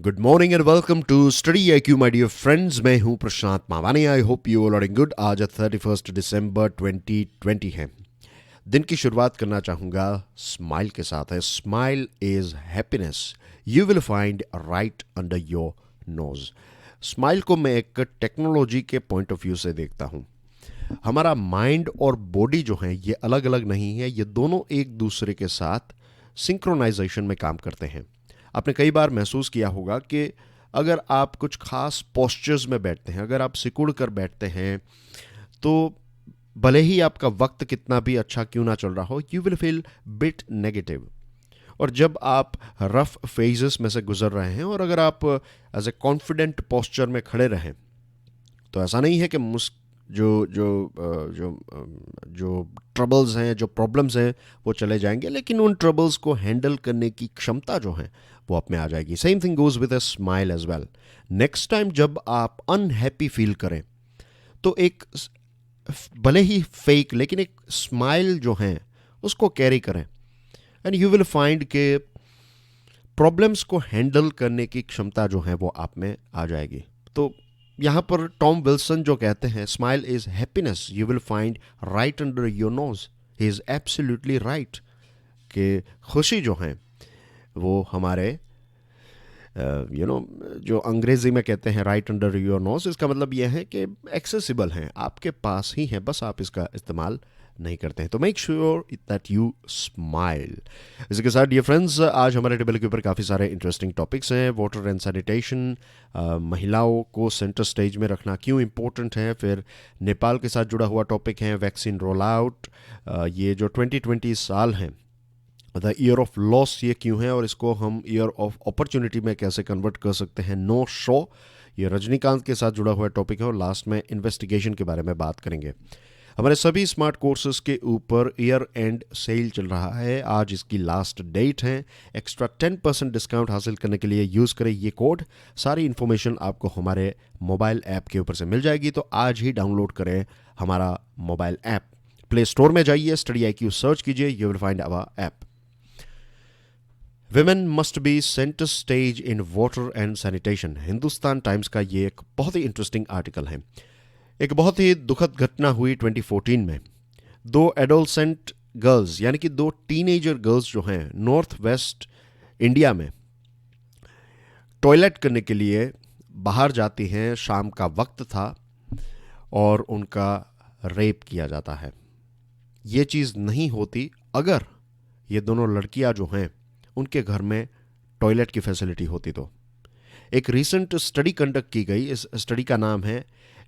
Good morning and welcome to study IQ my dear friends. मैं हूं Prashant Mavani. I hope you all are in good. आज 31 दिसंबर 2020 है। दिन की शुरुआत करना चाहूँगा स्माइल के साथ है। Smile is happiness you will find right under your nose. Smile को मैं एक टेक्नोलॉजी के पॉइंट ऑफ व्यू से देखता हूँ। हमारा माइंड और बॉडी जो है ये अलग अलग नहीं है, ये दोनों एक दूसरे के साथ सिंक्रोनाइजेशन में काम करते हैं। आपने कई बार महसूस किया होगा कि अगर आप कुछ खास पोस्चर्स में बैठते हैं, अगर आप सिकुड़ कर बैठते हैं, तो भले ही आपका वक्त कितना भी अच्छा क्यों ना चल रहा हो, you will feel bit negative. और जब आप रफ फेजेस में से गुजर रहे हैं और अगर आप एज ए कॉन्फिडेंट पोस्चर में खड़े रहें, तो ऐसा नहीं है कि जो जो जो जो ट्रबल्स हैं, जो प्रॉब्लम्स हैं, वो चले जाएंगे, लेकिन उन ट्रबल्स को हैंडल करने की क्षमता जो है वो आप में आ जाएगी। Same thing goes with a smile as well. Next time जब आप अनहैप्पी फील करें, तो एक भले ही फेक लेकिन एक स्माइल जो है उसको कैरी करें, एंड यू विल फाइंड के प्रॉब्लम्स को हैंडल करने की क्षमता जो है वो आप में आ जाएगी। तो यहाँ पर टॉम विल्सन जो कहते हैं smile is happiness you will find right under your nose, he is absolutely right. कि खुशी जो है वो हमारे जो अंग्रेजी में कहते हैं राइट अंडर योर नोज, इसका मतलब यह है कि एक्सेसिबल हैं, आपके पास ही है, बस आप इसका इस्तेमाल नहीं करते हैं। तो make sure that you smile. इसी के साथ डियर फ्रेंड्स, आज हमारे टेबल के ऊपर काफ़ी सारे इंटरेस्टिंग टॉपिक्स हैं। वाटर एंड सैनिटेशन, महिलाओं को सेंटर स्टेज में रखना क्यों इम्पोर्टेंट है, फिर नेपाल के साथ जुड़ा हुआ टॉपिक है वैक्सीन रोल आउट, ये जो 2020 साल हैं द ईयर ऑफ लॉस ये क्यों है और इसको हम ईयर ऑफ अपॉर्चुनिटी में कैसे कन्वर्ट कर सकते हैं। नो शो, ये रजनीकांत के साथ जुड़ा हुआ टॉपिक है। और लास्ट में इन्वेस्टिगेशन के बारे में बात करेंगे। हमारे सभी स्मार्ट कोर्सेज के ऊपर ईयर एंड सेल चल रहा है, आज इसकी लास्ट डेट है। एक्स्ट्रा 10% डिस्काउंट हासिल करने के लिए यूज़ करें ये कोड। सारी इन्फॉर्मेशन आपको हमारे मोबाइल ऐप के ऊपर से मिल जाएगी, तो आज ही डाउनलोड करें हमारा मोबाइल ऐप। प्ले स्टोर में जाइए, स्टडी IQ सर्च कीजिए, you will find our app. Women must be centre stage in water and sanitation, Hindustan Times का ये एक बहुत ही इंटरेस्टिंग आर्टिकल है। एक बहुत ही दुखद घटना हुई 2014 में। दो एडोलसेंट गर्ल्स यानी कि दो टीनेजर गर्ल्स जो हैं नॉर्थ वेस्ट इंडिया में टॉयलेट करने के लिए बाहर जाती हैं। शाम का वक्त था और उनका रेप किया जाता है। ये चीज़ नहीं होती अगर ये दोनों लड़कियां जो हैं उनके घर में टॉयलेट की फैसिलिटी होती। तो एक रीसेंट स्टडी कंडक्ट की गई। इस स्टडी का नाम है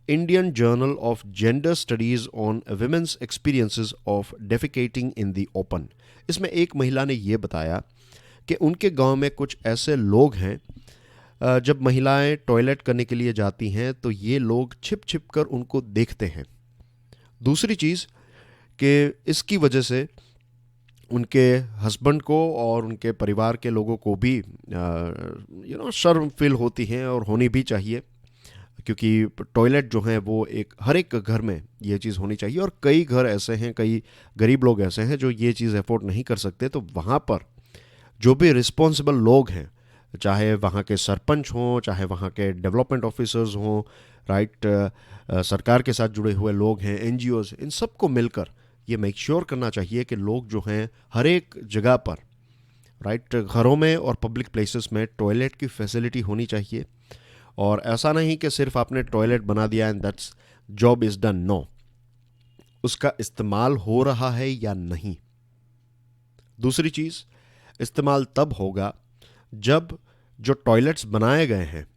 Indian journal of gender studies on women's experiences of defecating in the open. इसमें एक महिला ने यह बताया कि उनके गांव में कुछ ऐसे लोग हैं, जब महिलाएं टॉयलेट करने के लिए जाती हैं तो ये लोग छिप छिप कर उनको देखते हैं। दूसरी चीज़ कि इसकी वजह से उनके हस्बैंड को और उनके परिवार के लोगों को भी शर्म फील होती है, और होनी भी चाहिए, क्योंकि टॉयलेट जो है वो एक हर एक घर में ये चीज़ होनी चाहिए। और कई घर ऐसे हैं, कई गरीब लोग ऐसे हैं जो ये चीज़ अफोर्ड नहीं कर सकते। तो वहाँ पर जो भी रिस्पॉन्सिबल लोग हैं, चाहे वहाँ के सरपंच हों, चाहे वहाँ के डेवलपमेंट ऑफिसर्स हों, राइट, सरकार के साथ जुड़े हुए लोग हैं, NGOs, इन सबको मिलकर ये मेक श्योर करना चाहिए कि लोग जो हैं हर एक जगह पर, राइट, घरों में और पब्लिक प्लेसेस में टॉयलेट की फैसिलिटी होनी चाहिए। और ऐसा नहीं कि सिर्फ आपने टॉयलेट बना दिया and that's job is done. No, उसका इस्तेमाल हो रहा है या नहीं। दूसरी चीज़, इस्तेमाल तब होगा जब जो टॉयलेट्स बनाए गए हैं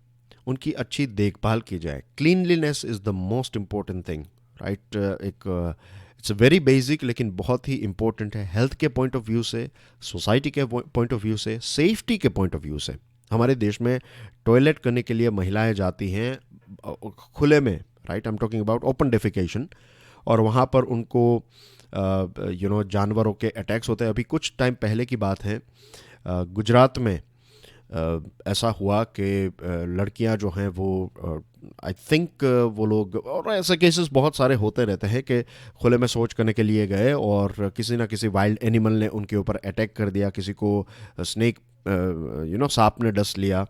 उनकी अच्छी देखभाल की जाए। Cleanliness is the most important thing, right. एक इट्स वेरी बेसिक लेकिन बहुत ही इंपॉर्टेंट है हेल्थ के पॉइंट ऑफ व्यू से, सोसाइटी के पॉइंट ऑफ व्यू से, सेफ्टी के पॉइंट ऑफ व्यू से। हमारे देश में टॉयलेट करने के लिए महिलाएं जाती हैं खुले में, right, I am talking about open defecation, और वहाँ पर उनको जानवरों के अटैक्स होते हैं। अभी कुछ टाइम पहले की बात है, गुजरात में ऐसा हुआ कि लड़कियां जो हैं वो आई थिंक वो लोग, और ऐसे केसेस बहुत सारे होते रहते हैं कि खुले में शौच करने के लिए गए और किसी ना किसी वाइल्ड एनिमल ने उनके ऊपर अटैक कर दिया, किसी को स्नेक सांप ने डस लिया।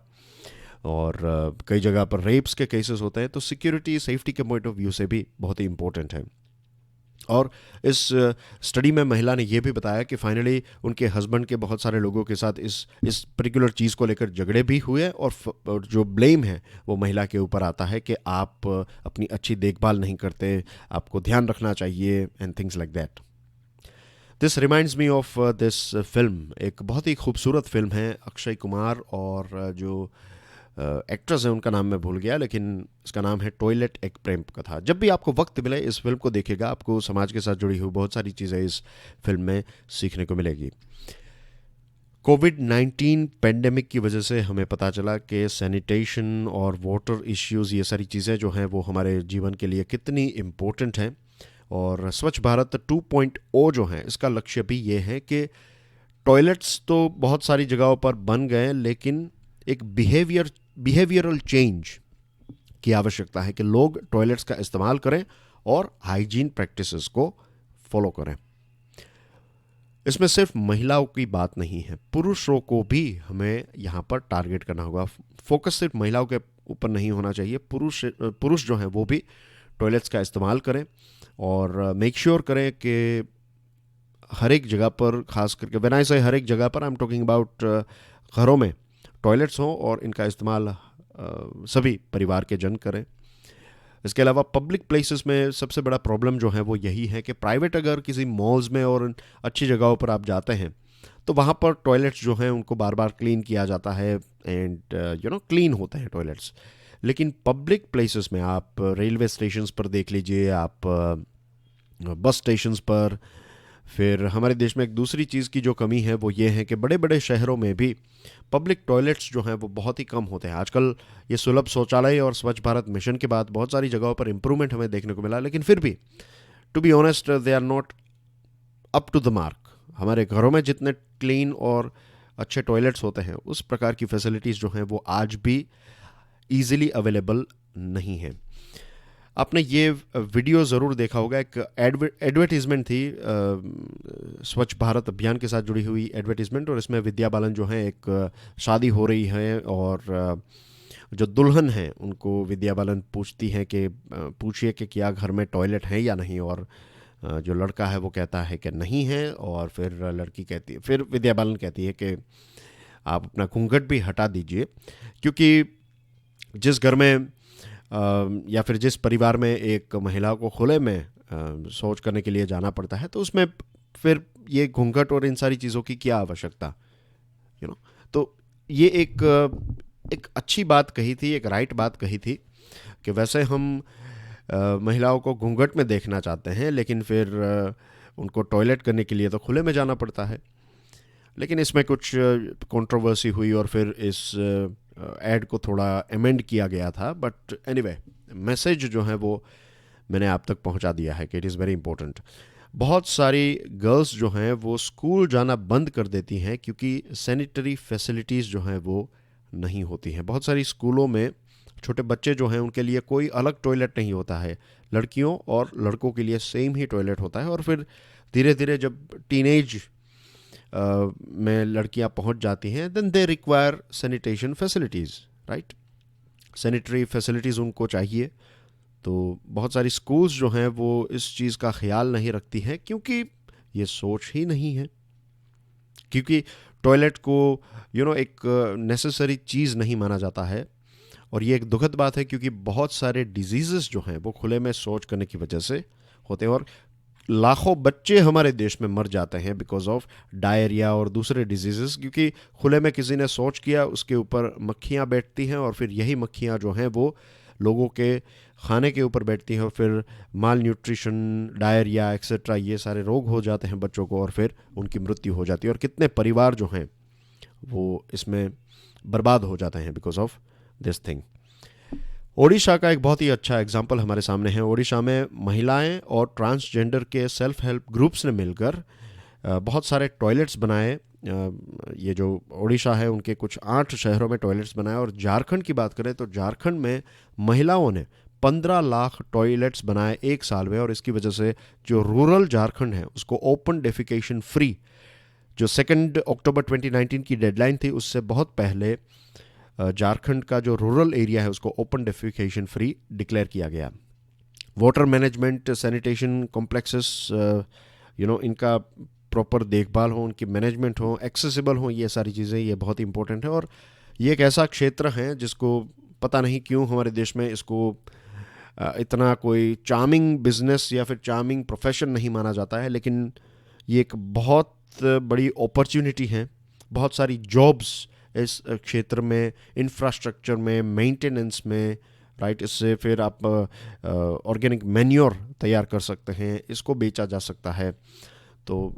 और कई जगह पर रेप्स के केसेस होते हैं, तो सिक्योरिटी सेफ्टी के पॉइंट ऑफ व्यू से भी बहुत ही इंपॉर्टेंट है। और इस स्टडी में महिला ने यह भी बताया कि फाइनली उनके हस्बैंड के बहुत सारे लोगों के साथ इस पर्टिकुलर चीज़ को लेकर झगड़े भी हुए, और जो ब्लेम है वो महिला के ऊपर आता है कि आप अपनी अच्छी देखभाल नहीं करते, आपको ध्यान रखना चाहिए, and things like that. This reminds me of this film, एक बहुत ही खूबसूरत फिल्म है, अक्षय कुमार और जो एक्ट्रेस है उनका नाम मैं भूल गया, लेकिन इसका नाम है टॉयलेट एक प्रेम कथा। जब भी आपको वक्त मिले इस फिल्म को देखिएगा, आपको समाज के साथ जुड़ी हुई बहुत सारी चीज़ें इस फिल्म में सीखने को मिलेगी। कोविड-19 पेंडेमिक की वजह से हमें पता चला कि सैनिटेशन और वाटर इश्यूज़, ये सारी चीज़ें जो हैं वो हमारे जीवन के लिए कितनी इम्पोर्टेंट हैं। और स्वच्छ भारत 2.0 जो है, इसका लक्ष्य भी ये है कि टॉयलेट्स तो बहुत सारी जगहों पर बन गए, लेकिन एक बिहेवियरल चेंज की आवश्यकता है कि लोग टॉयलेट्स का इस्तेमाल करें और हाइजीन प्रैक्टिसेस को फॉलो करें। इसमें सिर्फ महिलाओं की बात नहीं है, पुरुषों को भी हमें यहाँ पर टारगेट करना होगा। फोकस सिर्फ महिलाओं के ऊपर नहीं होना चाहिए, पुरुष जो हैं वो भी टॉयलेट्स का इस्तेमाल करें और मेक श्योर करें कि हर एक जगह पर, खास करके व्हेन आई से हर एक जगह पर, आई एम टॉकिंग अबाउट घरों में टॉयलेट्स हों और इनका इस्तेमाल सभी परिवार के जन करें। इसके अलावा पब्लिक प्लेसेस में सबसे बड़ा प्रॉब्लम जो है वो यही है कि प्राइवेट, अगर किसी मॉल्स में और अच्छी जगहों पर आप जाते हैं तो वहाँ पर टॉयलेट्स जो हैं उनको बार बार क्लीन किया जाता है, एंड क्लीन होते हैं टॉयलेट्स। लेकिन पब्लिक प्लेसेस में, आप रेलवे स्टेशंस पर देख लीजिए, आप बस स्टेशंस पर, फिर हमारे देश में एक दूसरी चीज़ की जो कमी है वो ये है कि बड़े बड़े शहरों में भी पब्लिक टॉयलेट्स जो हैं वो बहुत ही कम होते हैं। आजकल ये सुलभ शौचालय और स्वच्छ भारत मिशन के बाद बहुत सारी जगहों पर इम्प्रूवमेंट हमें देखने को मिला, लेकिन फिर भी to be honest they are not up to the mark. हमारे घरों में जितने क्लीन और अच्छे टॉयलेट्स होते हैं उस प्रकार की फैसिलिटीज़ जो हैं वो आज भी ईजिली अवेलेबल नहीं हैं। आपने ये वीडियो ज़रूर देखा होगा, एक एडवर्टीज़मेंट थी, स्वच्छ भारत अभियान के साथ जुड़ी हुई एडवर्टीज़मेंट, और इसमें विद्या बालन जो है, एक शादी हो रही है और जो दुल्हन है उनको विद्या बालन पूछती हैं कि पूछिए कि क्या घर में टॉयलेट है या नहीं, और जो लड़का है वो कहता है कि नहीं है, और फिर लड़की कहती है, फिर विद्या बालन कहती है कि आप अपना घूंघट भी हटा दीजिए, क्योंकि जिस घर में या फिर जिस परिवार में एक महिला को खुले में शौच करने के लिए जाना पड़ता है, तो उसमें फिर ये घूंघट और इन सारी चीज़ों की क्या आवश्यकता, तो ये एक अच्छी बात कही थी, एक राइट बात कही थी कि वैसे हम महिलाओं को घूंघट में देखना चाहते हैं, लेकिन फिर उनको टॉयलेट करने के लिए तो खुले में जाना पड़ता है। लेकिन इसमें कुछ कंट्रोवर्सी हुई और फिर इस ऐड को थोड़ा अमेंड किया गया था, बट एनीवे मैसेज जो है वो मैंने आप तक पहुंचा दिया है कि इट इज़ वेरी इंपॉर्टेंट। बहुत सारी गर्ल्स जो हैं वो स्कूल जाना बंद कर देती हैं क्योंकि सैनिटरी फैसिलिटीज़ जो हैं वो नहीं होती हैं। बहुत सारी स्कूलों में छोटे बच्चे जो हैं उनके लिए कोई अलग टॉयलेट नहीं होता है, लड़कियों और लड़कों के लिए सेम ही टॉयलेट होता है, और फिर धीरे धीरे जब टीनेज में लड़कियां पहुंच जाती हैं, then they require sanitation facilities, right, sanitary facilities उनको चाहिए। तो बहुत सारी स्कूल्स जो हैं वो इस चीज़ का ख्याल नहीं रखती हैं क्योंकि ये सोच ही नहीं है, क्योंकि टॉयलेट को एक नेसेसरी चीज़ नहीं माना जाता है। और ये एक दुखद बात है क्योंकि बहुत सारे डिजीज़ेस जो हैं वो खुले में शौच करने की वजह से होते हैं, और लाखों बच्चे हमारे देश में मर जाते हैं बिकॉज ऑफ डायरिया और दूसरे डिजीज़ेस, क्योंकि खुले में किसी ने शौच किया, उसके ऊपर मक्खियाँ बैठती हैं और फिर यही मक्खियाँ जो हैं वो लोगों के खाने के ऊपर बैठती हैं और फिर माल न्यूट्रिशन, डायरिया एक्सेट्रा ये सारे रोग हो जाते हैं बच्चों को और फिर उनकी मृत्यु हो जाती है, और कितने परिवार जो हैं वो इसमें बर्बाद हो जाते हैं because of this thing. Odisha का एक बहुत ही अच्छा एग्जाम्पल हमारे सामने है। ओडिशा में महिलाएं और ट्रांसजेंडर के सेल्फ हेल्प ग्रुप्स ने मिलकर बहुत सारे टॉयलेट्स बनाए। ये जो ओडिशा है उनके कुछ 8 शहरों में टॉयलेट्स बनाए, और झारखंड की बात करें तो झारखंड में महिलाओं ने 15 लाख टॉयलेट्स बनाए एक साल में, और इसकी वजह से जो रूरल झारखंड है उसको ओपन डेफिकेशन फ्री, जो 2 अक्टूबर 2019 की डेडलाइन थी उससे बहुत पहले झारखंड का जो रूरल एरिया है उसको ओपन डेफिकेशन फ्री डिक्लेयर किया गया। वाटर मैनेजमेंट, सैनिटेशन कॉम्प्लेक्सेस, इनका प्रॉपर देखभाल हो, उनकी मैनेजमेंट हो, एक्सेसिबल हो, ये सारी चीज़ें ये बहुत इंपॉर्टेंट है। और ये एक ऐसा क्षेत्र है जिसको पता नहीं क्यों हमारे देश में इसको इतना कोई चार्मिंग बिजनेस या फिर चार्मिंग प्रोफेशन नहीं माना जाता है, लेकिन ये एक बहुत बड़ी अपॉर्चुनिटी है। बहुत सारी जॉब्स इस क्षेत्र में, इंफ्रास्ट्रक्चर में, मेंटेनेंस में, राइट। इससे फिर आप ऑर्गेनिक मैन्योर तैयार कर सकते हैं, इसको बेचा जा सकता है। तो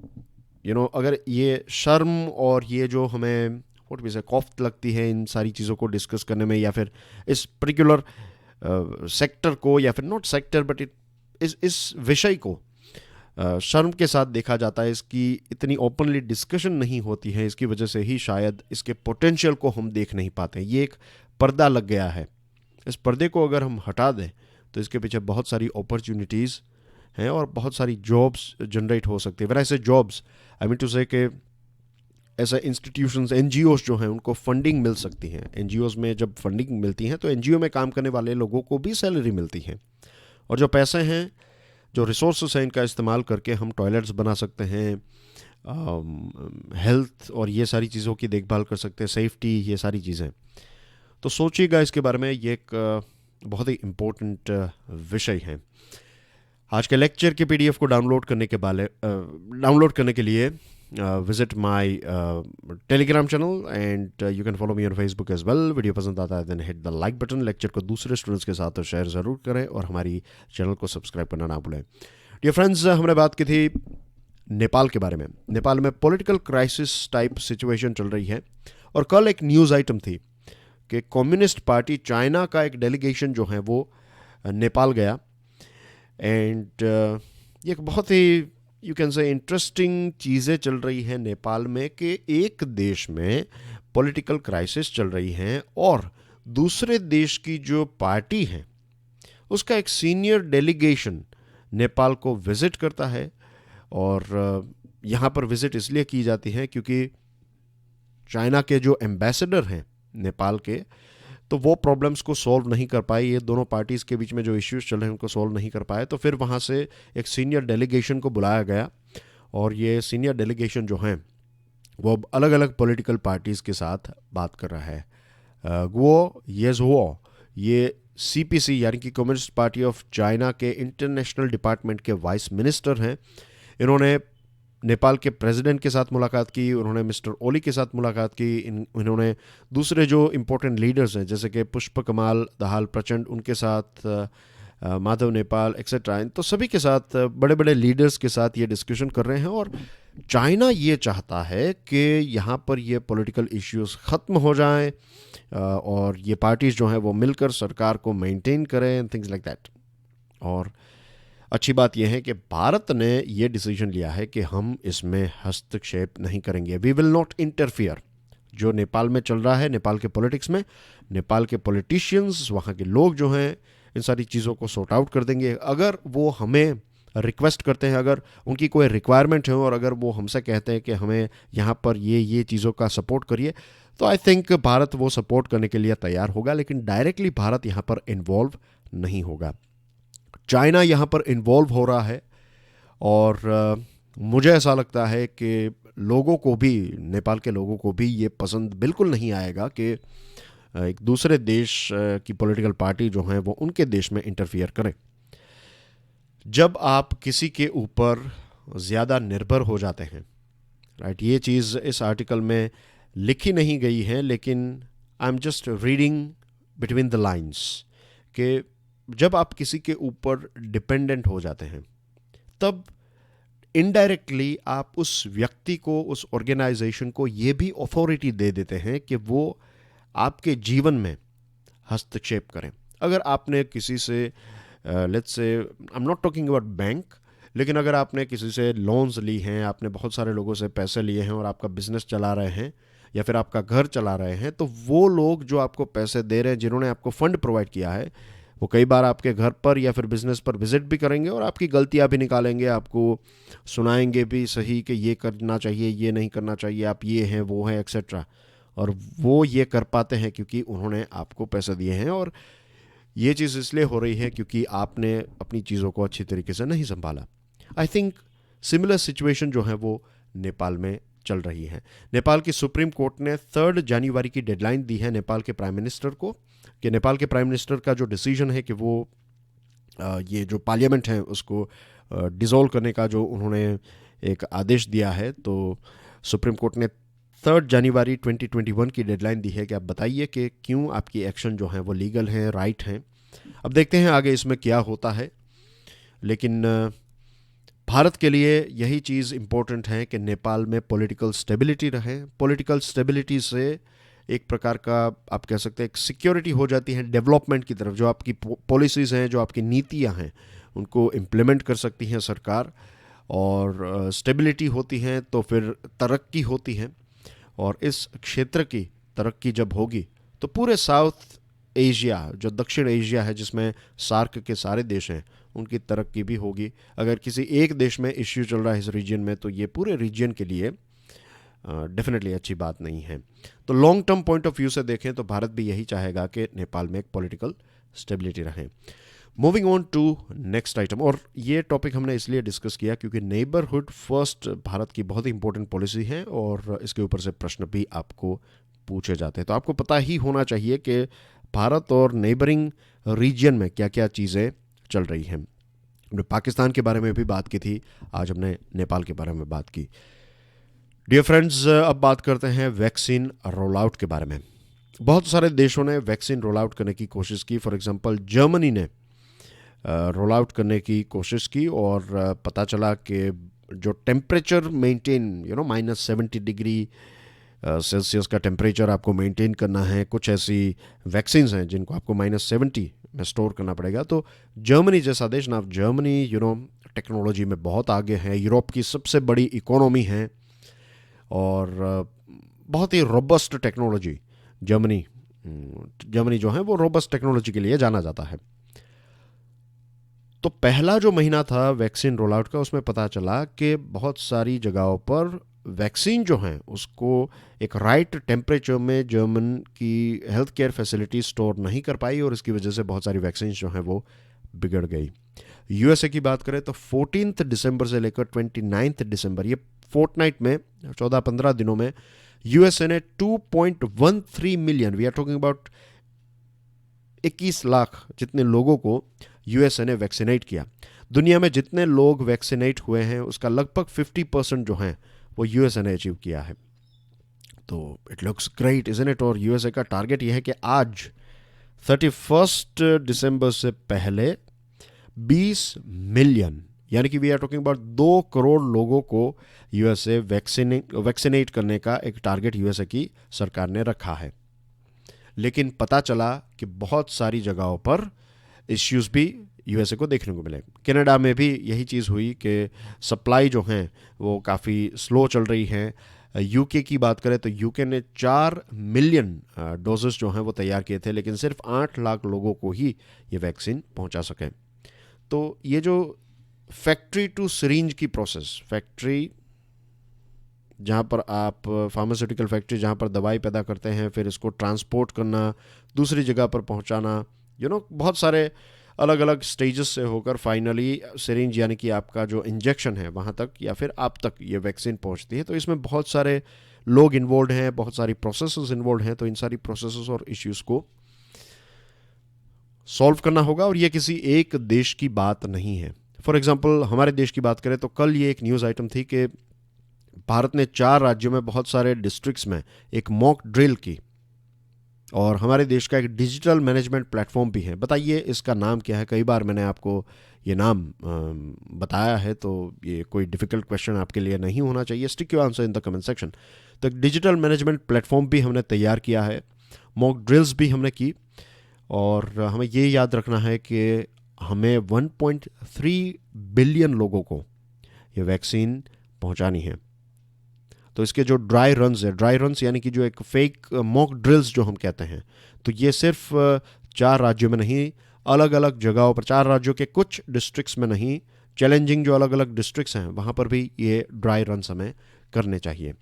अगर ये शर्म और ये जो हमें व्हाट वी से कॉफ्ट लगती है इन सारी चीज़ों को डिस्कस करने में, या फिर इस पर्टिकुलर सेक्टर को, या फिर नॉट सेक्टर बट इस विषय को शर्म के साथ देखा जाता है, इसकी इतनी ओपनली डिस्कशन नहीं होती है, इसकी वजह से ही शायद इसके पोटेंशियल को हम देख नहीं पाते। ये एक पर्दा लग गया है, इस पर्दे को अगर हम हटा दें तो इसके पीछे बहुत सारी अपॉर्चुनिटीज़ हैं और बहुत सारी जॉब्स जनरेट हो सकती है। वैसे ऐसे जॉब्स, आई मीन टू से कि ऐसे इंस्टीट्यूशंस, एनजीओज जो हैं उनको फंडिंग मिल सकती हैं। एनजीओज में जब फंडिंग मिलती हैं तो एनजीओ में काम करने वाले लोगों को भी सैलरी मिलती है, और जो पैसे हैं, जो रिसोर्सेस हैं, इनका इस्तेमाल करके हम टॉयलेट्स बना सकते हैं, हेल्थ और ये सारी चीज़ों की देखभाल कर सकते हैं, सेफ्टी, ये सारी चीज़ें। तो सोचिएगा इसके बारे में, ये एक बहुत ही इम्पोर्टेंट विषय है। आज के लेक्चर के पीडीएफ को डाउनलोड करने के लिए visit my Telegram channel and you can follow me on Facebook as well. Video पसंद आता है then hit the like button. Lecture को दूसरे स्टूडेंट्स के साथ शेयर ज़रूर करें और हमारी चैनल को सब्सक्राइब करना ना भूलें। डियर फ्रेंड्स, हमने बात की थी नेपाल के बारे में। नेपाल में पॉलिटिकल क्राइसिस टाइप सिचुएशन चल रही है, और कल एक न्यूज़ आइटम थी कि कम्युनिस्ट पार्टी चाइना का एक डेलीगेशन जो है वो नेपाल गया, एंड ये एक बहुत ही यू कैन से इंटरेस्टिंग चीज़ें चल रही हैं नेपाल में कि एक देश में पॉलिटिकल क्राइसिस चल रही हैं और दूसरे देश की जो पार्टी है उसका एक सीनियर डेलीगेशन नेपाल को विज़िट करता है। और यहाँ पर विज़िट इसलिए की जाती है क्योंकि चाइना के जो एम्बेसडर हैं नेपाल के, तो वो प्रॉब्लम्स को सॉल्व नहीं कर पाए, ये दोनों पार्टीज़ के बीच में जो इश्यूज चल रहे हैं उनको सॉल्व नहीं कर पाए। तो फिर वहाँ से एक सीनियर डेलीगेशन को बुलाया गया, और ये सीनियर डेलीगेशन जो हैं वो अलग अलग पॉलिटिकल पार्टीज़ के साथ बात कर रहा है। गुओ येज़ुओ, ये सीपीसी यानी कि कम्युनिस्ट पार्टी ऑफ चाइना के इंटरनेशनल डिपार्टमेंट के वाइस मिनिस्टर हैं। इन्होंने नेपाल के प्रेसिडेंट के साथ मुलाकात की, उन्होंने मिस्टर ओली के साथ मुलाकात की, इन्होंने दूसरे जो इम्पोर्टेंट लीडर्स हैं जैसे कि पुष्प कमाल दाहाल प्रचंड, उनके साथ माधव नेपाल एक्सेट्रा, तो सभी के साथ, बड़े बड़े लीडर्स के साथ ये डिस्कशन कर रहे हैं। और चाइना ये चाहता है कि यहाँ पर ये पॉलिटिकल इश्यूज ख़त्म हो जाएं और ये पार्टीज़ जो हैं वो मिलकर सरकार को मेंटेन करें एंड थिंग्स लाइक दैट। और अच्छी बात यह है कि भारत ने ये डिसीजन लिया है कि हम इसमें हस्तक्षेप नहीं करेंगे, वी विल नॉट इंटरफियर। जो नेपाल में चल रहा है, नेपाल के पॉलिटिक्स में, नेपाल के पॉलिटिशियंस, वहाँ के लोग जो हैं, इन सारी चीज़ों को सॉर्ट आउट कर देंगे। अगर वो हमें रिक्वेस्ट करते हैं, अगर उनकी कोई रिक्वायरमेंट है और अगर वो हमसे कहते हैं कि हमें यहाँ पर ये चीज़ों का सपोर्ट करिए, तो आई थिंक भारत वो सपोर्ट करने के लिए तैयार होगा, लेकिन डायरेक्टली भारत यहाँ पर इन्वॉल्व नहीं होगा। चाइना यहाँ पर इन्वॉल्व हो रहा है, और मुझे ऐसा लगता है कि लोगों को भी, नेपाल के लोगों को भी ये पसंद बिल्कुल नहीं आएगा कि एक दूसरे देश की पॉलिटिकल पार्टी जो हैं वो उनके देश में इंटरफियर करें। जब आप किसी के ऊपर ज़्यादा निर्भर हो जाते हैं, राइट, ये चीज़ इस आर्टिकल में लिखी नहीं गई है, लेकिन I am just reading between the lines कि जब आप किसी के ऊपर डिपेंडेंट हो जाते हैं, तब इनडायरेक्टली आप उस व्यक्ति को, उस ऑर्गेनाइजेशन को ये भी अथॉरिटी दे देते हैं कि वो आपके जीवन में हस्तक्षेप करें। अगर आपने किसी से let's say, I am not talking about bank, लेकिन अगर आपने किसी से लोन्स ली हैं, आपने बहुत सारे लोगों से पैसे लिए हैं और आपका बिजनेस चला रहे हैं या फिर आपका घर चला रहे हैं, तो वो लोग जो आपको पैसे दे रहे हैं, जिन्होंने आपको फंड प्रोवाइड किया है, वो कई बार आपके घर पर या फिर बिजनेस पर विजिट भी करेंगे और आपकी गलतियां भी निकालेंगे, आपको सुनाएंगे भी सही कि ये करना चाहिए, ये नहीं करना चाहिए, आप ये हैं, वो हैं, एक्सेट्रा। और वो ये कर पाते हैं क्योंकि उन्होंने आपको पैसे दिए हैं, और ये चीज़ इसलिए हो रही है क्योंकि आपने अपनी चीज़ों को अच्छी तरीके से नहीं संभाला। आई थिंक सिमिलर सिचुएशन जो है वो नेपाल में चल रही है। नेपाल की सुप्रीम कोर्ट ने 3 जनवरी की डेडलाइन दी है नेपाल के प्राइम मिनिस्टर को, कि नेपाल के प्राइम मिनिस्टर का जो डिसीजन है कि वो ये जो पार्लियामेंट है उसको डिसॉल्व करने का जो उन्होंने एक आदेश दिया है, तो सुप्रीम कोर्ट ने 3 जनवरी 2021 की डेडलाइन दी है कि आप बताइए कि क्यों आपकी एक्शन जो है वो लीगल है, राइट हैं। अब देखते हैं आगे इसमें क्या होता है, लेकिन भारत के लिए यही चीज़ इम्पोर्टेंट है कि नेपाल में पॉलिटिकल स्टेबिलिटी रहे। पॉलिटिकल स्टेबिलिटी से एक प्रकार का आप कह सकते हैं एक सिक्योरिटी हो जाती है डेवलपमेंट की तरफ। जो आपकी पॉलिसीज़ हैं, जो आपकी नीतियां हैं, उनको इम्प्लीमेंट कर सकती हैं सरकार, और स्टेबिलिटी होती है तो फिर तरक्की होती है, और इस क्षेत्र की तरक्की जब होगी तो पूरे साउथ एशिया, जो दक्षिण एशिया है जिसमें सार्क के सारे देश हैं, उनकी तरक्की भी होगी। अगर किसी एक देश में इश्यू चल रहा है इस रीजन में, तो ये पूरे रीजन के लिए डेफिनेटली अच्छी बात नहीं है। तो long term point of view से देखें तो भारत भी यही चाहेगा कि नेपाल में एक पॉलिटिकल स्टेबिलिटी रहे। Moving on to next item, और ये टॉपिक हमने इसलिए डिस्कस किया क्योंकि नेबरहुड फर्स्ट भारत की बहुत ही इंपॉर्टेंट पॉलिसी है, और इसके ऊपर से प्रश्न भी आपको पूछे जाते हैं। तो आपको पता ही होना चाहिए कि भारत और नेबरिंग रीजन में क्या क्या चीज़ें चल रही हैं। हमने पाकिस्तान के बारे में भी बात की थी, आज हमने नेपाल के बारे में बात की। डियर फ्रेंड्स, अब बात करते हैं वैक्सीन रोल आउट के बारे में। बहुत सारे देशों ने वैक्सीन रोल आउट करने की कोशिश की। फॉर एग्जांपल जर्मनी ने रोल आउट करने की कोशिश की, और पता चला कि जो टेम्परेचर मेंटेन -70 डिग्री सेल्सियस का टेम्परेचर आपको मेंटेन करना है, कुछ ऐसी वैक्सीन्स हैं जिनको आपको -70 में स्टोर करना पड़ेगा। तो जर्मनी जैसा देश ना, जर्मनी टेक्नोलॉजी में बहुत आगे है, यूरोप की सबसे बड़ी इकोनॉमी है, और बहुत ही रोबस्ट टेक्नोलॉजी जर्मनी जो है वो रोबस्ट टेक्नोलॉजी के लिए जाना जाता है। तो पहला जो महीना था वैक्सीन रोल आउट का, उसमें पता चला कि बहुत सारी जगहों पर वैक्सीन जो हैं उसको एक राइट टेम्परेचर में जर्मन की हेल्थ केयर फैसिलिटी स्टोर नहीं कर पाई, और इसकी वजह से बहुत सारी वैक्सीन जो हैं वो बिगड़ गई। यूएसए की बात करें तो 14 दिसंबर से लेकर 29 दिसंबर, ये फोर्टनाइट में 14-15 दिनों में यूएसए ने 2.13 million, we are talking about 21 lakh जितने लोगों को यूएसए ने वैक्सीनेट किया। दुनिया में जितने लोग वैक्सीनेट हुए हैं उसका लगभग 50% जो हैं वो यूएसए ने अचीव किया है। तो it looks great, isn't it. और यूएसए का टारगेट यह है कि आज 31 दिसंबर से पहले 20 मिलियन, यानी कि we are talking about 2 crore लोगों को यूएसए वैक्सीनेट करने का एक टारगेट यूएसए की सरकार ने रखा है। लेकिन पता चला कि बहुत सारी जगहों पर इश्यूज भी यूएसए को देखने को मिले। कनाडा में भी यही चीज़ हुई कि सप्लाई जो हैं वो काफ़ी स्लो चल रही है। यूके की बात करें तो यूके ने 4 मिलियन डोजेस जो हैं वो तैयार किए थे, लेकिन सिर्फ 8 लाख लोगों को ही ये वैक्सीन पहुंचा सके। तो ये जो फैक्ट्री टू सिरिंज की प्रोसेस, फैक्ट्री जहाँ पर आप फार्मास्यूटिकल फैक्ट्री जहाँ पर दवाई पैदा करते हैं, फिर इसको ट्रांसपोर्ट करना, दूसरी जगह पर पहुँचाना, बहुत सारे अलग अलग स्टेजेस से होकर फाइनली सिरिंज यानी कि आपका जो इंजेक्शन है वहाँ तक या फिर आप तक ये वैक्सीन पहुँचती है। तो इसमें बहुत सारे लोग इन्वॉल्व हैं, बहुत सारी प्रोसेसेस इन्वॉल्व हैं। तो इन सारी प्रोसेसेस और इश्यूज़ को सॉल्व करना होगा, और ये किसी एक देश की बात नहीं है। फॉर एग्जांपल हमारे देश की बात करें तो कल ये एक न्यूज़ आइटम थी कि भारत ने 4 राज्यों में बहुत सारे डिस्ट्रिक्ट्स में एक मॉक ड्रिल की, और हमारे देश का एक डिजिटल मैनेजमेंट प्लेटफॉर्म भी है। बताइए इसका नाम क्या है? कई बार मैंने आपको ये नाम बताया है, तो ये कोई डिफ़िकल्ट क्वेश्चन आपके लिए नहीं होना चाहिए। Stick your answer in the comment section. तो एक डिजिटल मैनेजमेंट प्लेटफॉर्म भी हमने तैयार किया है, मॉक ड्रिल्स भी हमने की, और हमें ये याद रखना है कि हमें 1.3 बिलियन लोगों को ये वैक्सीन पहुंचानी है। तो इसके जो ड्राई रन्स है, ड्राई रन्स यानी कि जो एक फेक मॉक ड्रिल्स जो हम कहते हैं, तो ये सिर्फ 4 राज्यों में नहीं, अलग अलग जगहों पर, 4 राज्यों के कुछ डिस्ट्रिक्ट्स में नहीं, चैलेंजिंग जो अलग अलग डिस्ट्रिक्ट्स हैं वहाँ पर भी ये ड्राई रन्स हमें करने चाहिए।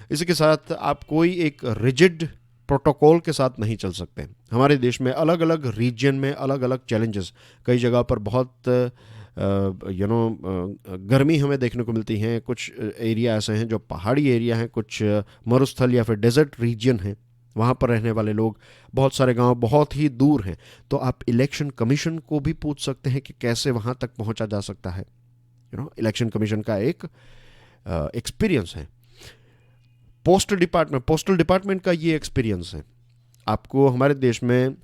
इसी के साथ आप कोई एक रिजिड प्रोटोकॉल के साथ नहीं चल सकते। हमारे देश में अलग अलग रीजन में अलग अलग चैलेंजेस, कई जगह पर बहुत गर्मी हमें देखने को मिलती हैं, कुछ एरिया ऐसे हैं जो पहाड़ी एरिया हैं, कुछ मरुस्थल या फिर डेजर्ट रीजन हैं, वहाँ पर रहने वाले लोग, बहुत सारे गांव बहुत ही दूर हैं। तो आप इलेक्शन कमीशन को भी पूछ सकते हैं कि कैसे वहाँ तक पहुँचा जा सकता है। इलेक्शन कमीशन का एक एक्सपीरियंस है। पोस्टल डिपार्टमेंट का ये एक्सपीरियंस है। आपको हमारे देश में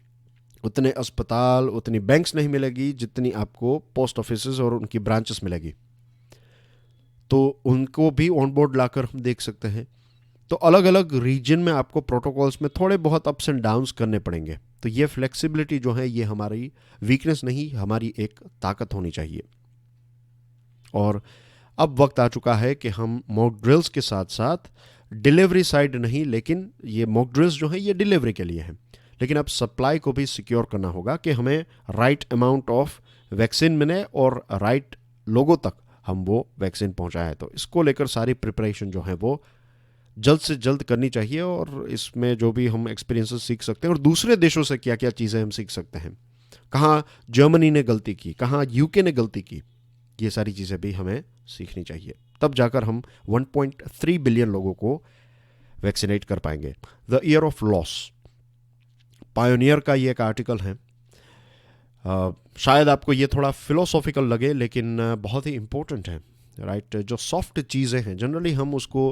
उतने अस्पताल, उतनी बैंक्स नहीं मिलेगी जितनी आपको पोस्ट ऑफिसेज और उनकी ब्रांचेस मिलेगी। तो उनको भी ऑन बोर्ड लाकर हम देख सकते हैं। तो अलग अलग रीजन में आपको प्रोटोकॉल्स में थोड़े बहुत अप्स एंड डाउन्स करने पड़ेंगे। तो ये फ्लेक्सिबिलिटी जो है ये हमारी वीकनेस नहीं, हमारी एक ताकत होनी चाहिए। और अब वक्त आ चुका है कि हम मॉक ड्रिल्स के साथ साथ डिलीवरी साइड नहीं, लेकिन ये मॉक ड्रिल्स जो है ये डिलीवरी के लिए हैं, लेकिन अब सप्लाई को भी सिक्योर करना होगा कि हमें राइट अमाउंट ऑफ वैक्सीन मिले और राइट लोगों तक हम वो वैक्सीन पहुंचाएं। तो इसको लेकर सारी प्रिपरेशन जो है वो जल्द से जल्द करनी चाहिए। और इसमें जो भी हम एक्सपीरियंसेस सीख सकते हैं और दूसरे देशों से क्या क्या चीज़ें हम सीख सकते हैं, कहाँ जर्मनी ने गलती की, कहाँ यूके ने गलती की, ये सारी चीज़ें भी हमें सीखनी चाहिए। तब जाकर हम 1.3 बिलियन लोगों को वैक्सीनेट कर पाएंगे। The year of loss, pioneer का ये एक आर्टिकल है। शायद आपको ये थोड़ा फिलोसॉफिकल लगे, लेकिन बहुत ही इम्पोर्टेंट है। राइट, जो सॉफ्ट चीज़ें हैं जनरली हम उसको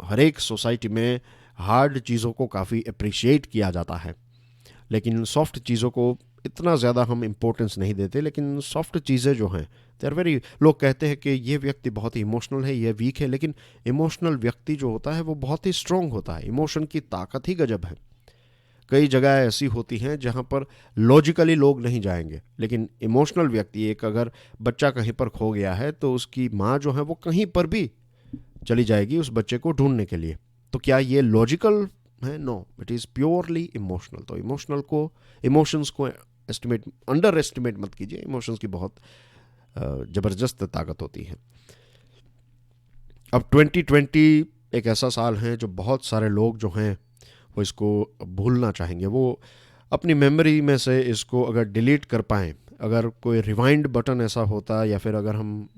हर एक सोसाइटी में हार्ड चीज़ों को काफ़ी अप्रिशिएट किया जाता है, लेकिन सॉफ्ट चीज़ों को इतना ज़्यादा हम इम्पोर्टेंस नहीं देते। लेकिन सॉफ्ट चीज़ें जो हैं दे आर वेरी, लोग कहते हैं कि ये व्यक्ति बहुत ही इमोशनल है, ये वीक है, लेकिन इमोशनल व्यक्ति जो होता है वो बहुत ही स्ट्रांग होता है। इमोशन की ताकत ही गजब है। कई जगह ऐसी होती हैं जहाँ पर लॉजिकली लोग नहीं जाएंगे, लेकिन इमोशनल व्यक्ति, एक अगर बच्चा कहीं पर खो गया है तो उसकी माँ जो है वो कहीं पर भी चली जाएगी उस बच्चे को ढूंढने के लिए। तो क्या ये लॉजिकल है? No, it is purely emotional. तो इमोशंस को अंडर एस्टिमेट मत कीजिए। इमोशंस की बहुत ज़बरदस्त ताकत होती है। अब 2020 एक ऐसा साल है जो बहुत सारे लोग जो हैं वो इसको भूलना चाहेंगे। वो अपनी मेमोरी में से इसको अगर डिलीट कर पाएँ, अगर कोई रिवाइंड बटन ऐसा होता, या फिर अगर हम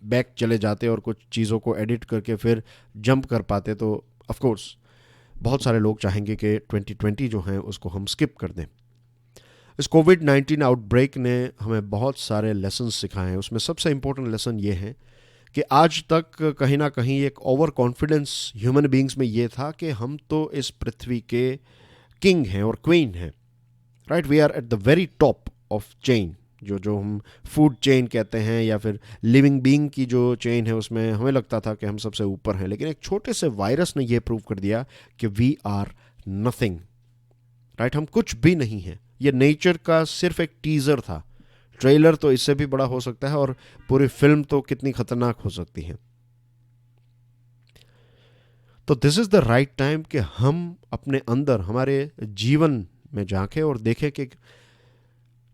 बैक चले जाते और कुछ चीज़ों को एडिट करके फिर जंप कर पाते, तो ऑफ कोर्स बहुत सारे लोग चाहेंगे कि 2020 जो है उसको हम स्किप कर दें। इस कोविड-19 आउटब्रेक ने हमें बहुत सारे लेसन्स सिखाए हैं। उसमें सबसे इम्पोर्टेंट लेसन ये है कि आज तक कहीं ना कहीं एक ओवर कॉन्फिडेंस ह्यूमन बींग्स में ये था कि हम तो इस पृथ्वी के किंग हैं और क्वीन हैं। Right, we are at the very top of chain, जो हम फूड चेन कहते हैं या फिर लिविंग बीइंग की जो चेन है, उसमें हमें लगता था कि हम सबसे ऊपर हैं। लेकिन एक छोटे से वायरस ने यह प्रूव कर दिया कि वी आर नथिंग। राइट, हम कुछ भी नहीं हैं। ये नेचर का सिर्फ एक टीजर था। ट्रेलर तो इससे भी बड़ा हो सकता है और पूरी फिल्म तो कितनी खतरनाक हो सकती है। तो this is the right time कि हम अपने अंदर, हमारे जीवन में झांकें और देखें कि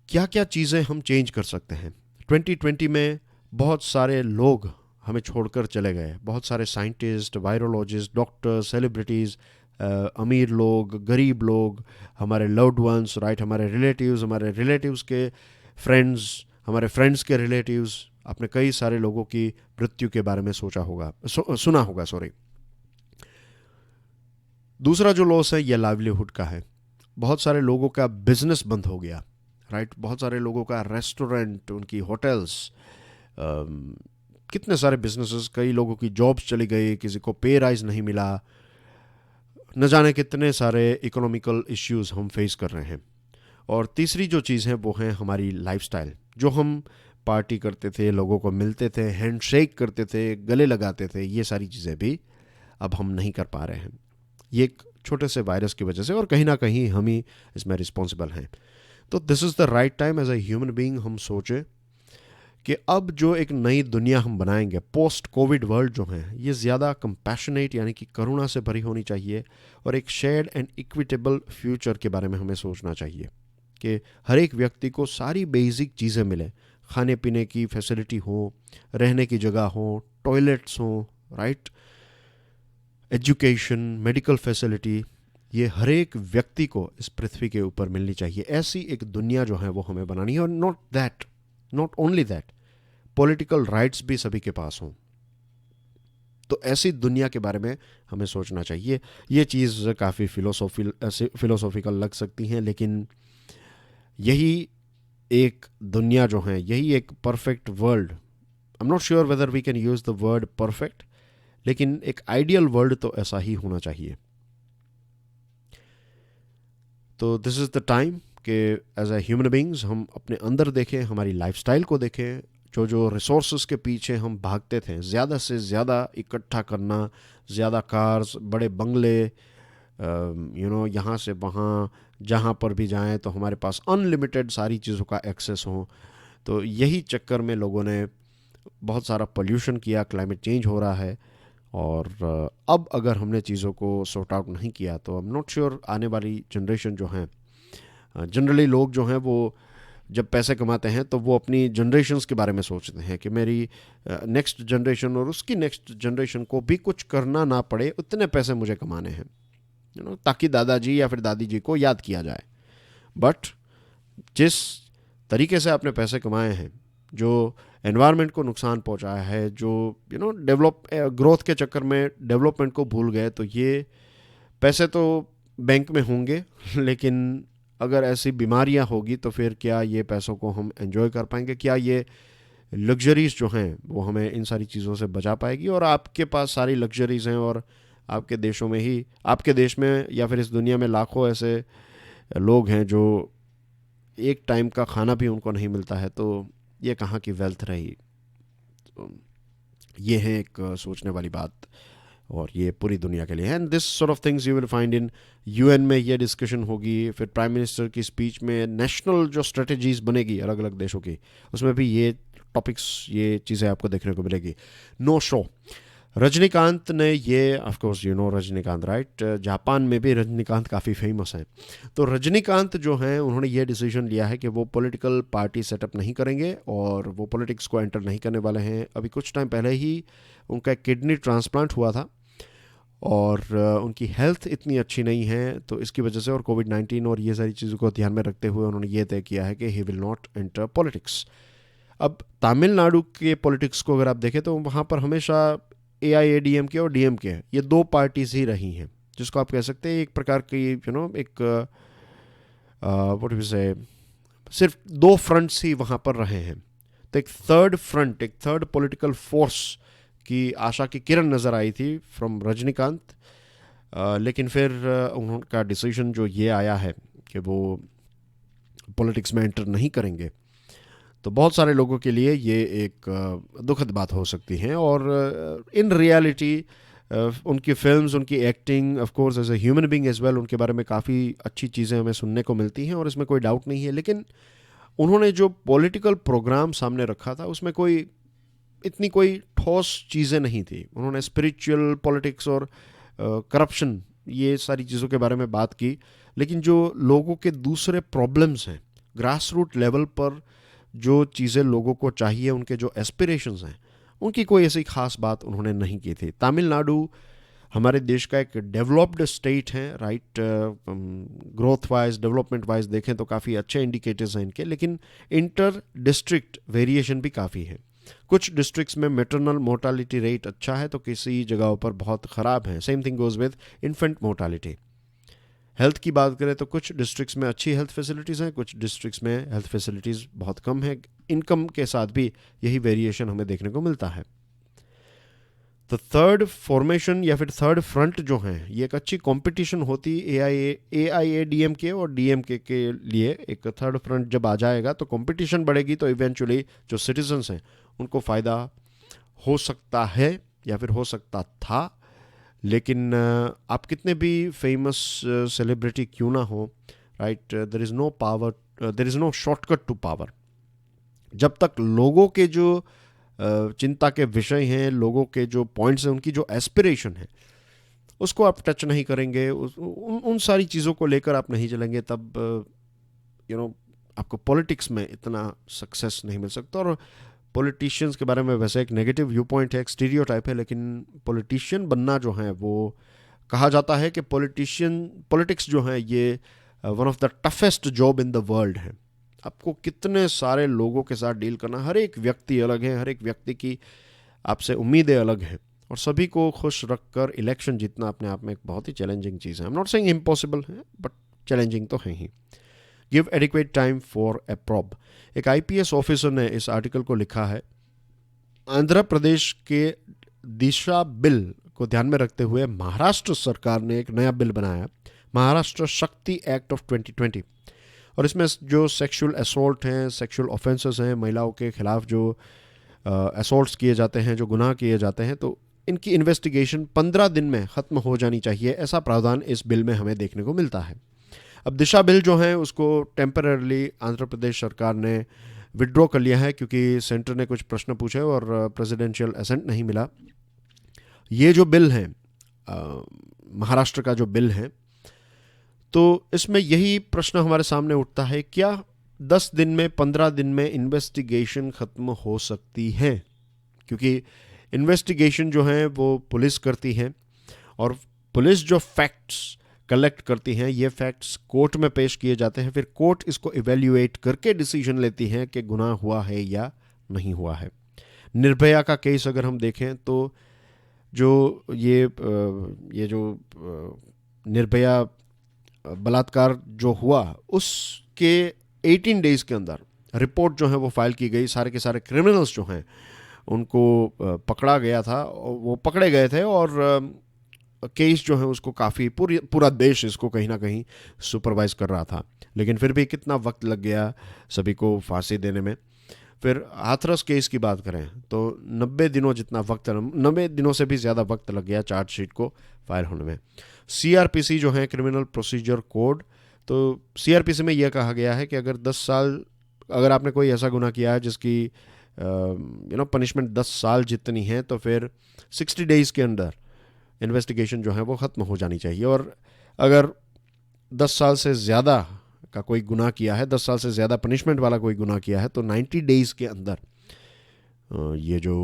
क्या क्या चीज़ें हम चेंज कर सकते हैं। 2020 में बहुत सारे लोग हमें छोड़कर चले गए। बहुत सारे साइंटिस्ट, वायरोलॉजिस्ट, डॉक्टर, सेलिब्रिटीज़, अमीर लोग, गरीब लोग, हमारे लव्ड वंस, राइट, हमारे रिलेटिव्स के फ्रेंड्स, हमारे फ्रेंड्स के रिलेटिव्स। आपने कई सारे लोगों की मृत्यु के बारे में सुना होगा। दूसरा जो लॉस है ये लाइवलीहुड का है। बहुत सारे लोगों का बिजनेस बंद हो गया। राइट, बहुत सारे लोगों का रेस्टोरेंट, उनकी होटल्स, कितने सारे बिजनेसेस, कई लोगों की जॉब्स चली गई, किसी को पे राइज नहीं मिला, न जाने कितने सारे इकोनॉमिकल इश्यूज हम फेस कर रहे हैं। और तीसरी जो चीज़ है वो है हमारी लाइफस्टाइल। जो हम पार्टी करते थे, लोगों को मिलते थे, हैंडशेक करते थे, गले लगाते थे, ये सारी चीज़ें भी अब हम नहीं कर पा रहे हैं। ये एक छोटे से वायरस की वजह से, और कहीं ना कहीं हम ही इसमें रिस्पॉन्सिबल हैं। तो this is the right time as a human being हम सोचें कि अब जो एक नई दुनिया हम बनाएंगे, पोस्ट कोविड वर्ल्ड जो है, ये ज़्यादा कंपैशनेट यानी कि करुणा से भरी होनी चाहिए, और एक शेयर्ड एंड इक्विटेबल फ्यूचर के बारे में हमें सोचना चाहिए कि हर एक व्यक्ति को सारी बेसिक चीज़ें मिले। खाने पीने की फैसिलिटी हो, रहने की जगह हो, टॉयलेट्स हो, राइट, एजुकेशन, मेडिकल फैसिलिटी, ये हर एक व्यक्ति को इस पृथ्वी के ऊपर मिलनी चाहिए। ऐसी एक दुनिया जो है वो हमें बनानी है। और not only that, political rights भी सभी के पास हों। तो ऐसी दुनिया के बारे में हमें सोचना चाहिए। ये चीज़ काफ़ी फिलोसॉफिकल लग सकती हैं, लेकिन यही एक दुनिया जो है, यही एक perfect world, I am not sure whether we can use the word perfect, लेकिन एक आइडियल वर्ल्ड तो ऐसा ही होना चाहिए। तो दिस इज़ द टाइम कि एज ए ह्यूमन बींग्स हम अपने अंदर देखें, हमारी लाइफस्टाइल को देखें। जो रिसोर्सेज के पीछे हम भागते थे, ज़्यादा से ज़्यादा इकट्ठा करना, ज़्यादा कार्स, बड़े बंगले, यहाँ से वहाँ, जहाँ पर भी जाएं तो हमारे पास अनलिमिटेड सारी चीज़ों का एक्सेस हो। तो यही चक्कर में लोगों ने बहुत सारा पोल्यूशन किया, क्लाइमेट चेंज हो रहा है। और अब अगर हमने चीज़ों को सॉर्ट आउट नहीं किया तो आई एम नॉट श्योर आने वाली जनरेशन जो हैं, जनरली लोग जो हैं वो जब पैसे कमाते हैं तो वो अपनी जनरेशन्स के बारे में सोचते हैं कि मेरी नेक्स्ट जनरेशन और उसकी नेक्स्ट जनरेशन को भी कुछ करना ना पड़े, उतने पैसे मुझे कमाने हैं, ताकि दादाजी या फिर दादी जी को याद किया जाए। बट जिस तरीके से आपने पैसे कमाए हैं, जो एनवायरनमेंट को नुकसान पहुंचाया है, जो ग्रोथ के चक्कर में डेवलपमेंट को भूल गए, तो ये पैसे तो बैंक में होंगे, लेकिन अगर ऐसी बीमारियां होगी तो फिर क्या ये पैसों को हम एंजॉय कर पाएंगे? क्या ये लग्जरीज जो हैं वो हमें इन सारी चीज़ों से बचा पाएगी? और आपके पास सारी लग्जरीज हैं और आपके देशों में ही, आपके देश में या फिर इस दुनिया में लाखों ऐसे लोग हैं जो एक टाइम का खाना भी उनको नहीं मिलता है, तो ये कहाँ की वेल्थ रही? तो ये है एक सोचने वाली बात, और ये पूरी दुनिया के लिए है। And this sort of things you will find in UN में ये डिस्कशन होगी, फिर प्राइम मिनिस्टर की स्पीच में नेशनल जो स्ट्रेटजीज बनेगी अलग अलग देशों की, उसमें भी ये टॉपिक्स, ये चीज़ें आपको देखने को मिलेगी। नो शो, रजनीकांत ने ये, of course you know Rajinikanth right, Japan में भी रजनीकांत काफ़ी फेमस हैं। तो रजनीकांत जो हैं उन्होंने ये डिसीजन लिया है कि वो पॉलिटिकल पार्टी सेटअप नहीं करेंगे और वो पॉलिटिक्स को एंटर नहीं करने वाले हैं। अभी कुछ टाइम पहले ही उनका एक किडनी ट्रांसप्लांट हुआ था और उनकी हेल्थ इतनी अच्छी नहीं है, तो इसकी वजह से और कोविड-19 और ये सारी चीज़ों को ध्यान में रखते हुए उन्होंने ये तय किया है कि he will not enter politics. अब तमिलनाडु के पॉलिटिक्स को अगर आप देखें तो वहाँ पर हमेशा AIADMK और DMK, ये दो पार्टीज ही रही हैं, जिसको आप कह सकते हैं एक प्रकार की एक व्हाट यू से, सिर्फ दो फ्रंट्स ही वहाँ पर रहे हैं। तो एक थर्ड फ्रंट, एक थर्ड पॉलिटिकल फोर्स की आशा की किरण नज़र आई थी फ्रॉम रजनीकांत, लेकिन फिर उनका डिसीजन जो ये आया है कि वो पॉलिटिक्स में एंटर नहीं करेंगे, तो बहुत सारे लोगों के लिए ये एक दुखद बात हो सकती है। और इन रियलिटी उनकी फिल्म्स, उनकी acting, of course as a human being as well, उनके बारे में काफ़ी अच्छी चीज़ें हमें सुनने को मिलती हैं और इसमें कोई डाउट नहीं है। लेकिन उन्होंने जो पॉलिटिकल प्रोग्राम सामने रखा था उसमें इतनी कोई ठोस चीज़ें नहीं थी। उन्होंने स्पिरिचुअल पॉलिटिक्स और करप्शन, ये सारी चीज़ों के बारे में बात की, लेकिन जो लोगों के दूसरे प्रॉब्लम्स हैं, ग्रास रूट लेवल पर जो चीज़ें लोगों को चाहिए, उनके जो एस्पिरेशंस हैं, उनकी कोई ऐसी खास बात उन्होंने नहीं की थी। तमिलनाडु हमारे देश का एक डेवलप्ड स्टेट है right, growth wise, development wise देखें तो काफ़ी अच्छे इंडिकेटर्स हैं इनके, लेकिन इंटर डिस्ट्रिक्ट वेरिएशन भी काफ़ी है। कुछ डिस्ट्रिक्ट्स में मैटरनल मोर्टालिटी रेट अच्छा है तो किसी जगहों पर बहुत ख़राब है। Same thing goes with infant mortality. Health की बात करें तो कुछ डिस्ट्रिक्ट्स में अच्छी हेल्थ फैसिलिटीज़ हैं, कुछ डिस्ट्रिक्ट्स में हेल्थ फैसिलिटीज़ बहुत कम है। इनकम के साथ भी यही वेरिएशन हमें देखने को मिलता है। तो थर्ड फॉर्मेशन या फिर थर्ड फ्रंट जो हैं, ये एक अच्छी कंपटीशन होती AIADMK और DMK के लिए। एक थर्ड फ्रंट जब आ जाएगा तो कंपटीशन बढ़ेगी, तो इवेंचुअली जो सिटीजन्स हैं उनको फ़ायदा हो सकता है या फिर हो सकता था। लेकिन आप कितने भी फेमस सेलिब्रिटी क्यों ना हो right, there is no power, there is no shortcut to power. जब तक लोगों के जो चिंता के विषय हैं, लोगों के जो पॉइंट्स हैं, उनकी जो एस्पिरेशन है, उसको आप टच नहीं करेंगे, उन सारी चीज़ों को लेकर आप नहीं चलेंगे, तब आपको पॉलिटिक्स में इतना सक्सेस नहीं मिल सकता। और पॉलिटिशियंस के बारे में वैसे एक नेगेटिव व्यू पॉइंट है, एक स्टीरियोटाइप है, लेकिन पॉलिटिशियन बनना जो है वो कहा जाता है कि पॉलिटिक्स जो है ये one of the toughest job in the world है। आपको कितने सारे लोगों के साथ डील करना, हर एक व्यक्ति अलग है, हर एक व्यक्ति की आपसे उम्मीदें अलग हैं, और सभी को खुश रखकर इलेक्शन जीतना अपने आप में एक बहुत ही चैलेंजिंग चीज़ है। I am not saying impossible है, बट चैलेंजिंग तो है ही। Give adequate time for a prob, एक आईपीएस ऑफिसर ने इस आर्टिकल को लिखा है। आंध्र प्रदेश के दिशा बिल को ध्यान में रखते हुए महाराष्ट्र सरकार ने एक नया बिल बनाया, महाराष्ट्र शक्ति एक्ट ऑफ 2020, और इसमें जो सेक्सुअल असॉल्ट हैं, सेक्सुअल ऑफेंसेस हैं, महिलाओं के खिलाफ जो असॉल्ट्स किए जाते हैं, जो गुनाह किए जाते हैं, तो इनकी इन्वेस्टिगेशन 15 दिन में ख़त्म हो जानी चाहिए, ऐसा प्रावधान इस बिल में हमें देखने को मिलता है। अब दिशा बिल जो है उसको टेम्पररली आंध्र प्रदेश सरकार ने विड्रॉ कर लिया है, क्योंकि सेंटर ने कुछ प्रश्न पूछे और प्रेसिडेंशियल असेंट नहीं मिला। ये जो बिल है, महाराष्ट्र का जो बिल है, तो इसमें यही प्रश्न हमारे सामने उठता है, क्या 10 दिन में 15 दिन में इन्वेस्टिगेशन ख़त्म हो सकती है? क्योंकि इन्वेस्टिगेशन जो है वो पुलिस करती है, और पुलिस जो फैक्ट्स कलेक्ट करती हैं, ये फैक्ट्स कोर्ट में पेश किए जाते हैं, फिर कोर्ट इसको इवेल्युएट करके डिसीजन लेती है कि गुनाह हुआ है या नहीं हुआ है। निर्भया का केस अगर हम देखें तो जो ये जो निर्भया बलात्कार जो हुआ, उसके 18 डेज़ के अंदर रिपोर्ट जो है वो फाइल की गई, सारे के सारे क्रिमिनल्स जो हैं उनको पकड़ा गया था, वो पकड़े गए थे, और केस जो है उसको काफ़ी पूरा देश इसको कहीं ना कहीं सुपरवाइज कर रहा था। लेकिन फिर भी कितना वक्त लग गया सभी को फांसी देने में। फिर हाथरस केस की बात करें तो 90 दिनों जितना वक्त, 90 दिनों से भी ज़्यादा वक्त लग गया चार्जशीट को फाइल होने में। सीआरपीसी जो है, क्रिमिनल प्रोसीजर कोड, तो सीआरपीसी में यह कहा गया है कि अगर 10 साल, अगर आपने कोई ऐसा गुनाह किया है जिसकी पनिशमेंट 10 साल जितनी है, तो फिर 60 डेज़ के अंदर इन्वेस्टिगेशन जो है वो ख़त्म हो जानी चाहिए। और अगर 10 साल से ज़्यादा का कोई गुनाह किया है, 10 साल से ज़्यादा पनिशमेंट वाला कोई गुनाह किया है, तो 90 डेज़ के अंदर ये जो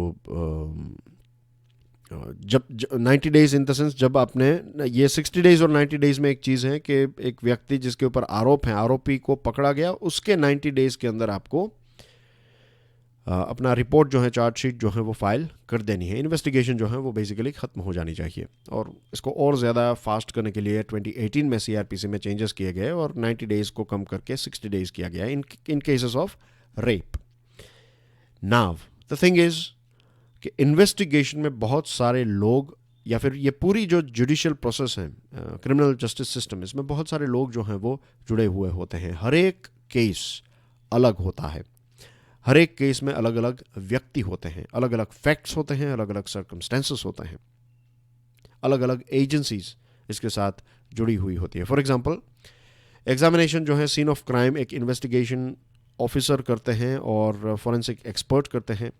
जब 90 डेज़ इन द सेंस, जब आपने ये 60 डेज़ और 90 डेज़ में एक चीज़ है कि एक व्यक्ति जिसके ऊपर आरोप है, आरोपी को पकड़ा गया, उसके 90 डेज़ के अंदर आपको अपना रिपोर्ट जो है, चार्जशीट जो है वो फाइल कर देनी है। इन्वेस्टिगेशन जो है वो बेसिकली ख़त्म हो जानी चाहिए। और इसको और ज़्यादा फास्ट करने के लिए 2018 में सीआरपीसी में चेंजेस किए गए और 90 डेज़ को कम करके 60 डेज़ किया गया in cases of rape. Now the thing is कि इन्वेस्टिगेशन में बहुत सारे लोग, या फिर ये पूरी जो जुडिशियल प्रोसेस है, क्रिमिनल जस्टिस सिस्टम, इसमें बहुत सारे लोग जो हैं वो जुड़े हुए होते हैं। हर एक केस अलग होता है, हर एक केस में अलग अलग व्यक्ति होते हैं, अलग अलग फैक्ट्स होते हैं, अलग अलग सर्कमस्टेंसेस होते हैं, अलग अलग एजेंसीज इसके साथ जुड़ी हुई होती है। फॉर एग्जांपल, एग्जामिनेशन जो है सीन ऑफ क्राइम एक इन्वेस्टिगेशन ऑफिसर करते हैं और फॉरेंसिक एक्सपर्ट करते हैं।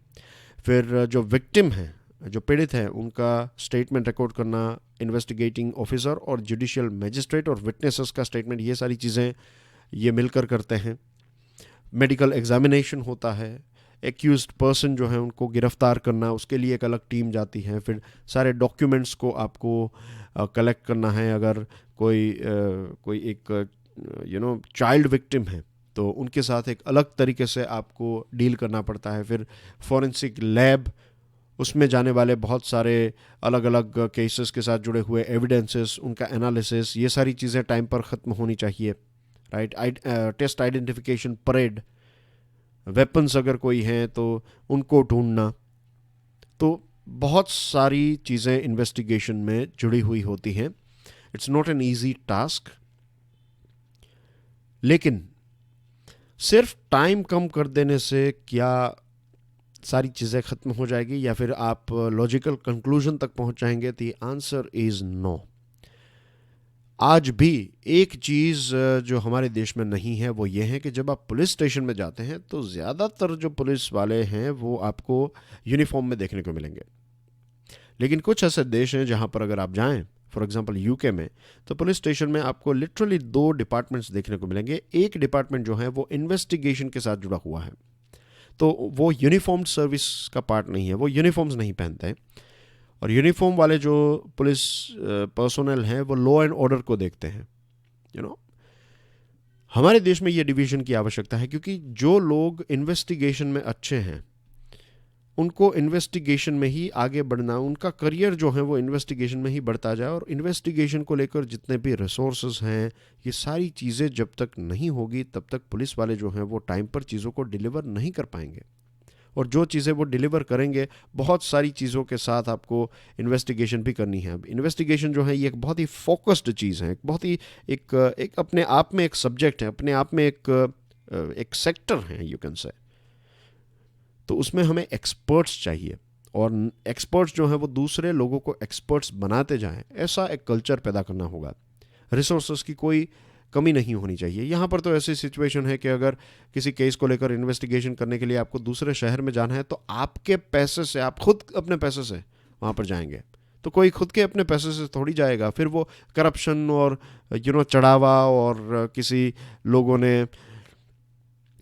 फिर जो विक्टिम हैं, जो पीड़ित हैं, उनका स्टेटमेंट रिकॉर्ड करना इन्वेस्टिगेटिंग ऑफिसर और जुडिशियल मैजिस्ट्रेट और विटनेसेस का स्टेटमेंट, ये सारी चीज़ें ये मिलकर करते हैं। मेडिकल एग्जामिनेशन होता है, एक्यूज्ड पर्सन जो है उनको गिरफ्तार करना, उसके लिए एक अलग टीम जाती है। फिर सारे डॉक्यूमेंट्स को आपको कलेक्ट करना है। अगर कोई एक चाइल्ड विक्टिम है तो उनके साथ एक अलग तरीके से आपको डील करना पड़ता है। फिर फॉरेंसिक लैब, उसमें जाने वाले बहुत सारे अलग अलग केसेस के साथ जुड़े हुए एविडेंसेस, उनका एनालिसिस, ये सारी चीज़ें टाइम पर ख़त्म होनी चाहिए, right. Test identification, parade, weapons अगर कोई हैं तो उनको ढूंढना, तो बहुत सारी चीज़ें इन्वेस्टिगेशन में जुड़ी हुई होती हैं। It's not an easy task, लेकिन सिर्फ टाइम कम कर देने से क्या सारी चीज़ें ख़त्म हो जाएगी, या फिर आप लॉजिकल कंक्लूजन तक पहुंच जाएंगे? The answer is no. आज भी एक चीज़ जो हमारे देश में नहीं है वो ये है कि जब आप पुलिस स्टेशन में जाते हैं तो ज़्यादातर जो पुलिस वाले हैं वो आपको यूनिफॉर्म में देखने को मिलेंगे। लेकिन कुछ ऐसे देश हैं जहाँ पर अगर आप जाएं, फॉर एग्जांपल यूके में, तो पुलिस स्टेशन में आपको लिटरली 2 डिपार्टमेंट्स देखने को मिलेंगे। एक डिपार्टमेंट जो है वो इन्वेस्टिगेशन के साथ जुड़ा हुआ है, तो वो यूनिफॉर्म्ड सर्विस का पार्ट नहीं है, वो यूनिफॉर्म्स नहीं पहनते हैं। और यूनिफॉर्म वाले जो पुलिस पर्सोनल हैं वो लॉ एंड ऑर्डर को देखते हैं। यू नो, हमारे देश में ये डिवीजन की आवश्यकता है, क्योंकि जो लोग इन्वेस्टिगेशन में अच्छे हैं उनको इन्वेस्टिगेशन में ही आगे बढ़ना, उनका करियर जो है वो इन्वेस्टिगेशन में ही बढ़ता जाए। और इन्वेस्टिगेशन को लेकर जितने भी रिसोर्सेज हैं, ये सारी चीज़ें जब तक नहीं होगी तब तक पुलिस वाले जो हैं वो टाइम पर चीज़ों को डिलीवर नहीं कर पाएंगे। और जो चीज़ें वो डिलीवर करेंगे, बहुत सारी चीज़ों के साथ आपको इन्वेस्टिगेशन भी करनी है। अब इन्वेस्टिगेशन जो है ये एक बहुत ही फोकस्ड चीज़ है, एक बहुत ही एक अपने आप में एक सब्जेक्ट है, अपने आप में एक सेक्टर है, यू कैन से। तो उसमें हमें एक्सपर्ट्स चाहिए, और एक्सपर्ट्स जो हैं वो दूसरे लोगों को एक्सपर्ट्स बनाते जाएं, ऐसा एक कल्चर पैदा करना होगा। रिसोर्सेज की कोई कमी नहीं होनी चाहिए। यहाँ पर तो ऐसी सिचुएशन है कि अगर किसी केस को लेकर इन्वेस्टिगेशन करने के लिए आपको दूसरे शहर में जाना है तो आपके पैसे से, आप खुद अपने पैसे से वहाँ पर जाएंगे। तो कोई खुद के अपने पैसे से थोड़ी जाएगा। फिर वो करप्शन और चढ़ावा, और किसी लोगों ने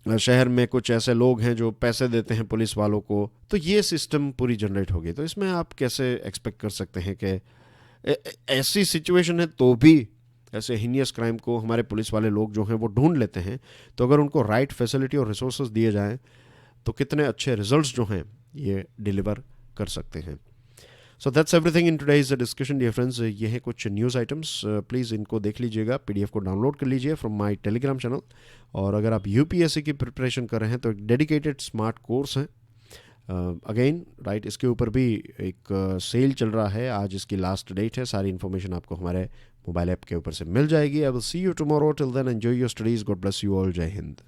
शहर में कुछ ऐसे लोग हैं जो पैसे देते हैं पुलिस वालों को, तो ये सिस्टम पूरी जनरेट होगी। तो इसमें आप कैसे एक्सपेक्ट कर सकते हैं कि ऐसी सिचुएशन है तो भी ऐसे हीनियस क्राइम को हमारे पुलिस वाले लोग जो हैं वो ढूंढ लेते हैं। तो अगर उनको राइट फैसिलिटी और रिसोर्सेज दिए जाएं तो कितने अच्छे रिजल्ट्स जो हैं ये डिलीवर कर सकते हैं। So that's everything in today's discussion dear friends. ये है कुछ न्यूज़ आइटम्स, प्लीज़ इनको देख लीजिएगा, पीडीएफ को डाउनलोड कर लीजिए फ्रॉम माय टेलीग्राम चैनल। और अगर आप यूपीएससी की प्रिपरेशन कर रहे हैं तो एक डेडिकेटेड स्मार्ट कोर्स है, अगेन राइट, इसके ऊपर भी एक सेल चल रहा है, आज इसकी लास्ट डेट है। सारी इन्फॉर्मेशन आपको हमारे मोबाइल ऐप के ऊपर से मिल जाएगी। I will see you tomorrow, till then enjoy your studies, God bless you all, जय हिंद।